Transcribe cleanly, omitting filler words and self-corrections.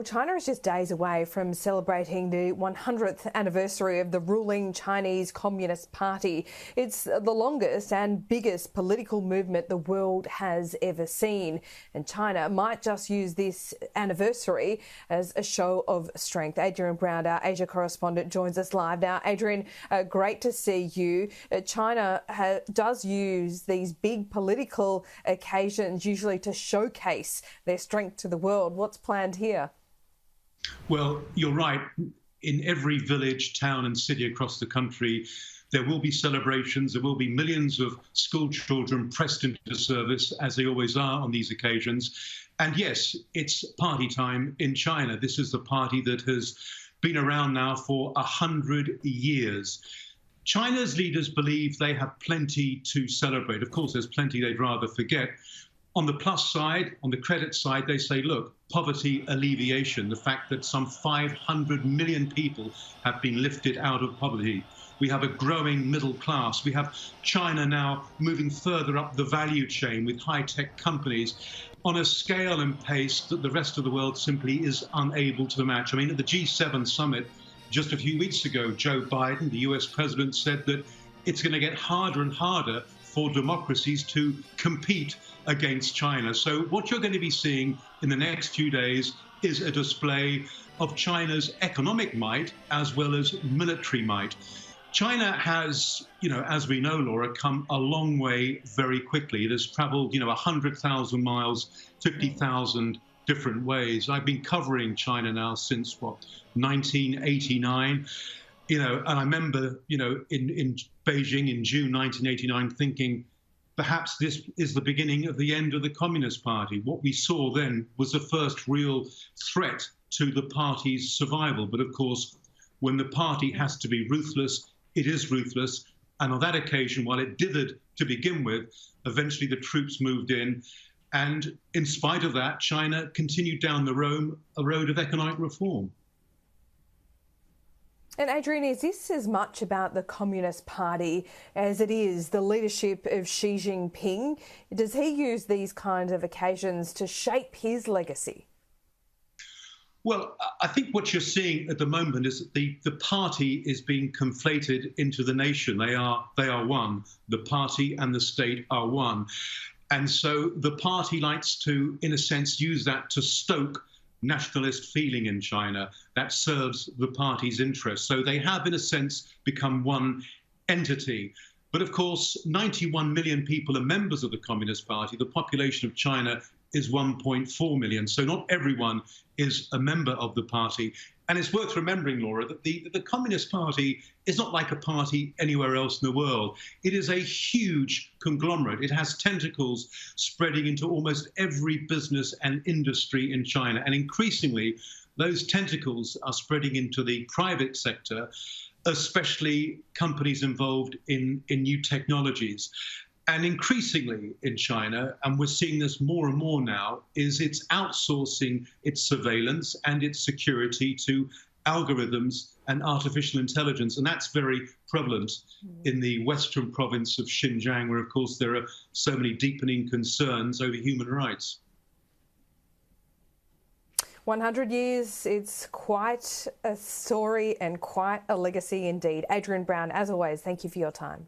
China is just days away from celebrating the 100th anniversary of the ruling Chinese Communist Party. It's the longest and biggest political movement the world has ever seen. And China might just use this anniversary as a show of strength. Adrian Brown, our Asia correspondent, joins us live now. Adrian, great to see you. China does use these big political occasions usually to showcase their strength to the world. What's planned here? Well, you're right. In every village, town and city across the country, there will be celebrations. There will be millions of school children pressed into service, as they always are on these occasions. And yes, it's party time in China. This is the party that has been around now for 100 years. China's leaders believe they have plenty to celebrate. Of course, there's plenty they'd rather forget. On the plus side, on the credit side, they say, look, poverty alleviation, the fact that some 500 million people have been lifted out of poverty. We have a growing middle class. We have China now moving further up the value chain with high-tech companies on a scale and pace that the rest of the world simply is unable to match. I mean, at the G7 summit just a few weeks ago, Joe Biden, the US president, said that it's going to get harder and harder for democracies to compete against China. So what you're going to be seeing in the next few days is a display of China's economic might as well as military might. China has, as we know, Laura, come a long way very quickly. It has traveled, 100,000 miles, 50,000 different ways. I've been covering China now since, 1989. And I remember, in Beijing in June 1989, thinking, perhaps this is the beginning of the end of the Communist Party. What we saw then was the first real threat to the party's survival. But of course, when the party has to be ruthless, it is ruthless. And on that occasion, while it dithered to begin with, eventually the troops moved in. And in spite of that, China continued down a road of economic reform. And Adrian, is this as much about the Communist Party as it is the leadership of Xi Jinping? Does he use these kinds of occasions to shape his legacy? Well, I think what you're seeing at the moment is that the party is being conflated into the nation. They are one. The party and the state are one. And so the party likes to, in a sense, use that to stoke nationalist feeling in China that serves the party's interests. So they have, in a sense, become one entity. But of course, 91 million people are members of the Communist Party. The population of China is 1.4 million. So not everyone is a member of the party. And it's worth remembering, Laura, that the Communist Party is not like a party anywhere else in the world. It is a huge conglomerate. It has tentacles spreading into almost every business and industry in China. And increasingly, those tentacles are spreading into the private sector, especially companies involved in new technologies. And increasingly in China, and we're seeing this more and more now, is it's outsourcing its surveillance and its security to algorithms and artificial intelligence. And that's very prevalent in the western province of Xinjiang, where, of course, there are so many deepening concerns over human rights. 100 years, it's quite a story and quite a legacy indeed. Adrian Brown, as always, thank you for your time.